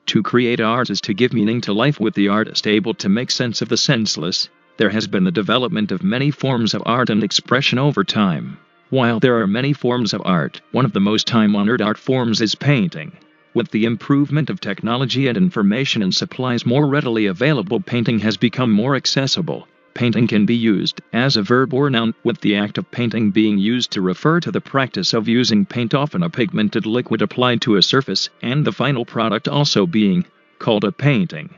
To create art is to give meaning to life, with the artist able to make sense of the senseless. There has been the development of many forms of art and expression over time. While there are many forms of art, one of the most time-honored art forms is painting. With the improvement of technology and information and supplies more readily available, painting has become more accessible. Painting can be used as a verb or noun, with the act of painting being used to refer to the practice of using paint, often a pigmented liquid applied to a surface, and the final product also being called a painting.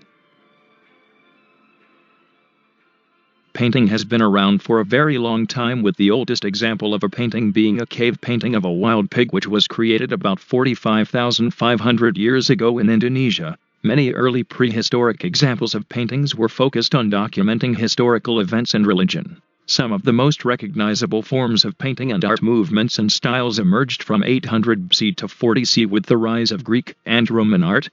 Painting has been around for a very long time, with the oldest example of a painting being a cave painting of a wild pig, which was created about 45,500 years ago in Indonesia. Many early prehistoric examples of paintings were focused on documenting historical events and religion. Some of the most recognizable forms of painting and art movements and styles emerged from 800 BC to 40 CE with the rise of Greek and Roman art.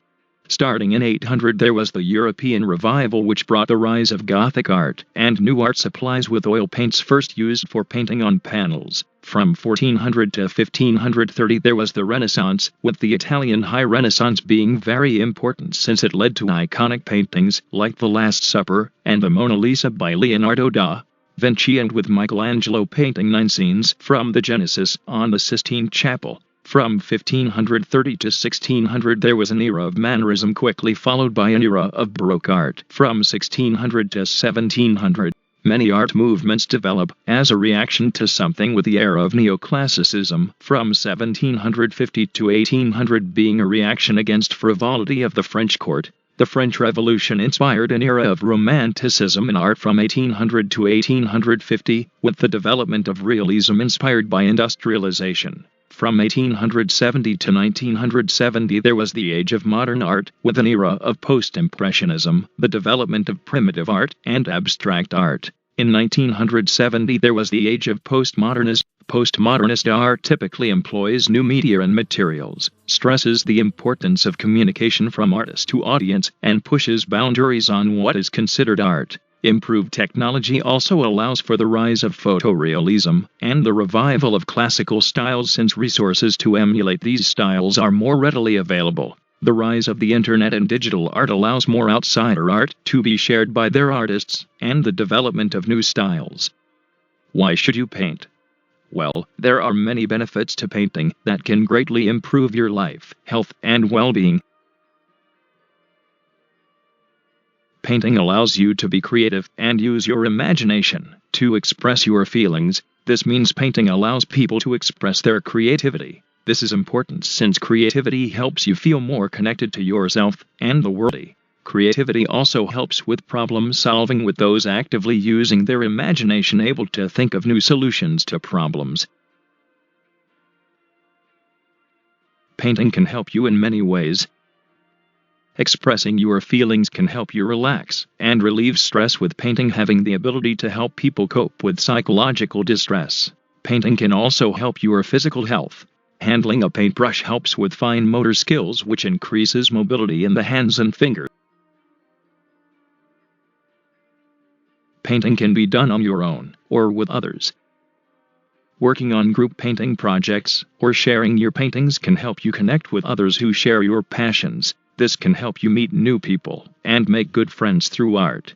Starting in 800, there was the European revival, which brought the rise of Gothic art and new art supplies, with oil paints first used for painting on panels. From 1400 to 1530 there was the Renaissance, with the Italian High Renaissance being very important since it led to iconic paintings like The Last Supper and the Mona Lisa by Leonardo da Vinci, and with Michelangelo painting 9 scenes from the Genesis on the Sistine Chapel. From 1530 to 1600 there was an era of Mannerism, quickly followed by an era of Baroque art. From 1600 to 1700, many art movements develop as a reaction to something, with the era of Neoclassicism from 1750 to 1800 being a reaction against frivolity of the French court. The French Revolution inspired an era of Romanticism in art from 1800 to 1850, with the development of realism inspired by industrialization. From 1870 to 1970 there was the age of modern art, with an era of post-impressionism, the development of primitive art and abstract art. In 1970 there was the age of postmodernism. Postmodernist art typically employs new media and materials, stresses the importance of communication from artist to audience, and pushes boundaries on what is considered art. Improved technology also allows for the rise of photorealism and the revival of classical styles, since resources to emulate these styles are more readily available. The rise of the internet and digital art allows more outsider art to be shared by their artists, and the development of new styles. Why should you paint? Well, there are many benefits to painting that can greatly improve your life, health, and well-being. Painting allows you to be creative and use your imagination to express your feelings. This means painting allows people to express their creativity. This is important since creativity helps you feel more connected to yourself and the world. Creativity also helps with problem solving, with those actively using their imagination able to think of new solutions to problems. Painting can help you in many ways. Expressing your feelings can help you relax and relieve stress, with painting having the ability to help people cope with psychological distress. Painting can also help your physical health. Handling a paintbrush helps with fine motor skills, which increases mobility in the hands and fingers. Painting can be done on your own or with others. Working on group painting projects or sharing your paintings can help you connect with others who share your passions. This can help you meet new people and make good friends through art.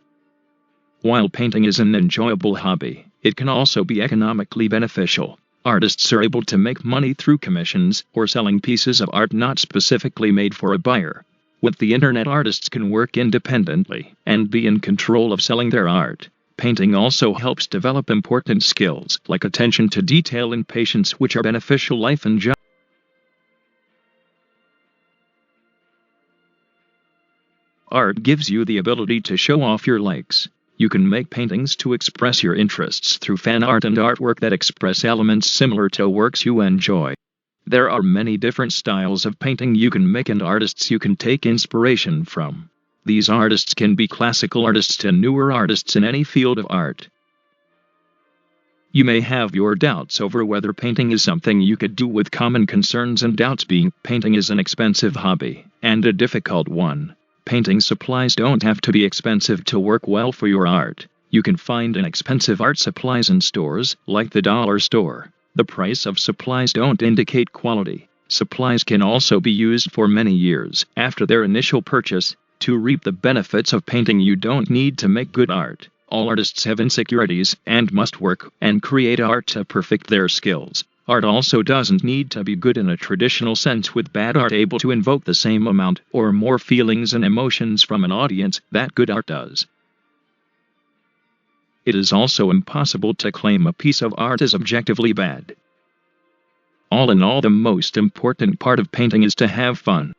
While painting is an enjoyable hobby, it can also be economically beneficial. Artists are able to make money through commissions or selling pieces of art not specifically made for a buyer. With the internet, artists can work independently and be in control of selling their art. Painting also helps develop important skills like attention to detail and patience, which are beneficial life and job. Art gives you the ability to show off your likes. You can make paintings to express your interests through fan art and artwork that express elements similar to works you enjoy. There are many different styles of painting you can make and artists you can take inspiration from. These artists can be classical artists to newer artists in any field of art. You may have your doubts over whether painting is something you could do, with common concerns and doubts being painting is an expensive hobby and a difficult one. Painting supplies don't have to be expensive to work well for your art. You can find inexpensive art supplies in stores like the dollar store. The price of supplies don't indicate quality. Supplies can also be used for many years after their initial purchase. To reap the benefits of painting, you don't need to make good art. All artists have insecurities and must work and create art to perfect their skills. Art also doesn't need to be good in a traditional sense, with bad art able to invoke the same amount or more feelings and emotions from an audience that good art does. It is also impossible to claim a piece of art is objectively bad. All in all, the most important part of painting is to have fun.